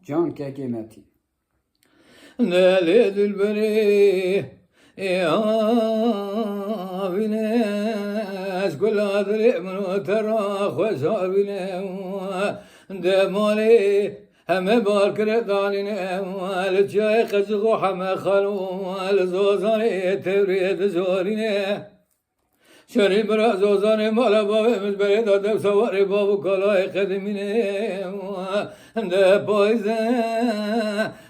جان که قیمتی نالي البري يا بناس كل هذا من ترى خوزا بنا دمالي هم بارك ردالنا الجاي خزغو حما خلو الزوزاني توريد زورينا شري برا زوزاني مالا بابا مزبري دادم سواري بابو كلاي خدمينه ده بايزه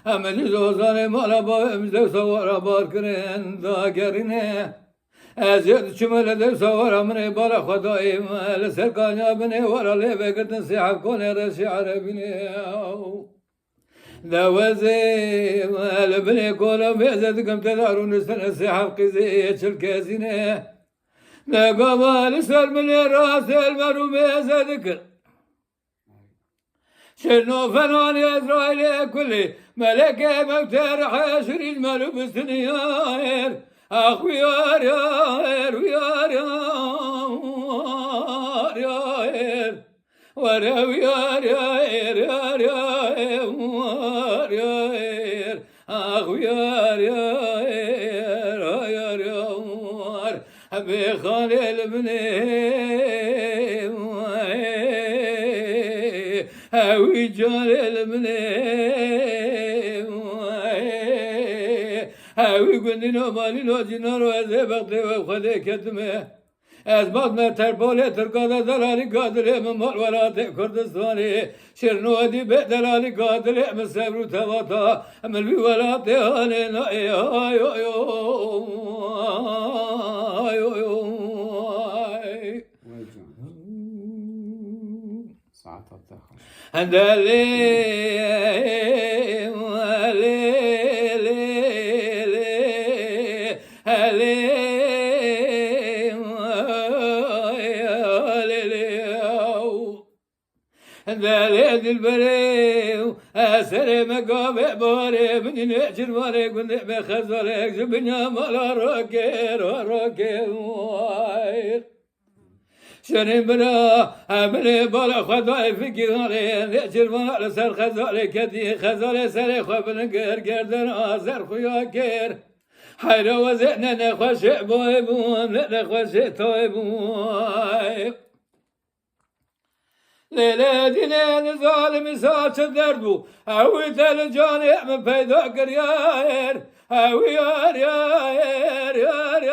همه زوزاني مالا بابا مزدو سوارا بار کرن دا گرینه از یاد چمله ده سوارا منه بالا خدای مال سرکانیا بنه ورا لی بگردن سیحب کنه رسی عربینه ده وزي مال بنه کولا بیزد کم تدارون سنه سیحب قیزه چل کزینه نقبل سلم راس المروم ذكر شنو فنان إسرائيل كله ملك موت رح يشري الملوك بالسنيار أخويار يار ويار يار يار ورا ويار يار يار يار يار أخويار يار يار يار بخالي البني هاوي جال البني هاوي قندنا مالي لو جنار وزي بغدي وخدي كتمه از بعد ما تربالي ترقاده دلالي قادري من مال ولاتي كردستاني شرنوادي بدلالي قادري من سبرو تواتا من بي ولاتي هالينا اي هندالي دالي البريو أسري مقابع باري من نأجر مالي قلت بخزرك زبنيا مالا روكير وروكير واير شنين بلا أمني بلا خداي في كيغاري نأجر مالا سر خزالي كدي خزالي سري خبن قردن آزر خويا كير حيرا وزئنا نخوش بوي بوم نخوش توي بوي ليلة دينين ظالم ساعة دردو أوي تل جاني من بيدا قريار أوي يار يار يار يار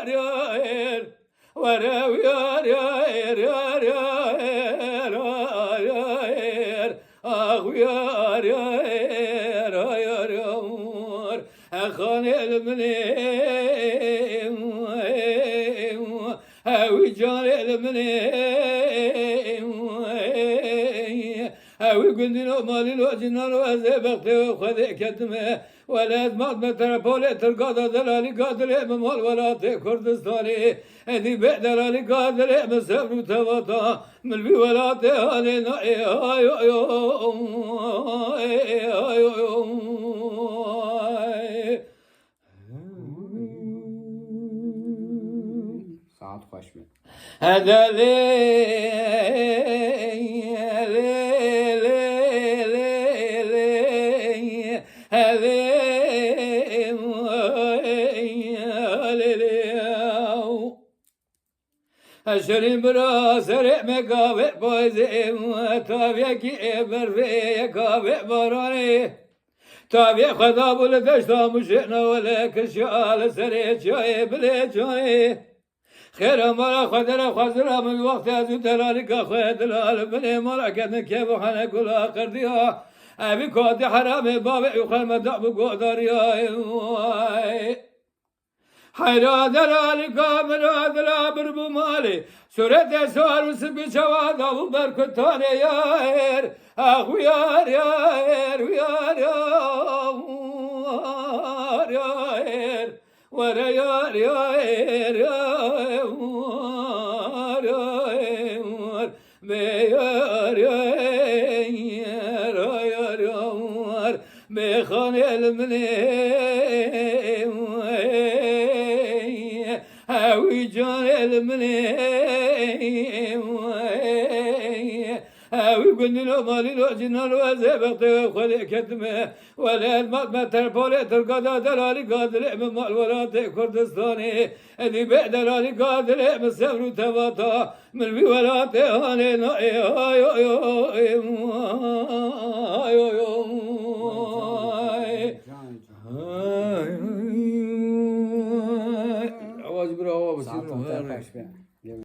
يار وراوي يار يار يار يار يار أخوي يار يار يار يار أخاني المنيم أوي جاني المنيم أوي قندنا مالي الوجنا الوزي بغتي وخذي كدمه ولا أزمات متر بولي ترقاده دلالي قادر من مال ولاتي كردستاني هذي بيع دلالي قادر من سبر وتواتا من بي ولاتي هالينا ساعت خوش بید هذا لي شرين برا سرع مقابع بايزي تابع كي برفي كابع براني تابع خذاب لدشتا مشئنا ولا كشال سرع جاي بلي جاي خير مرا خدر خزر من وقت ازو تلالك خدلال بني مرا كدن كيف حنا كل اخر ديا ابي كود حرام بابع يخل مدعب قدر يا حيرا دلالي كامل دلا بربو مالي سورة سوار وسبي شواد ابو بركتاني يا اخو يار يار يار ولا يا يا يا بخان المني هاوي جان المني هاوي قلنا مالي لو جنا لو زبط خلي كتمه ولا ما تربولي ترقد دلالي قادر من مال ولا كردستاني ذي بعد دلالي قادر من سبر تباتا من في ولا تهاني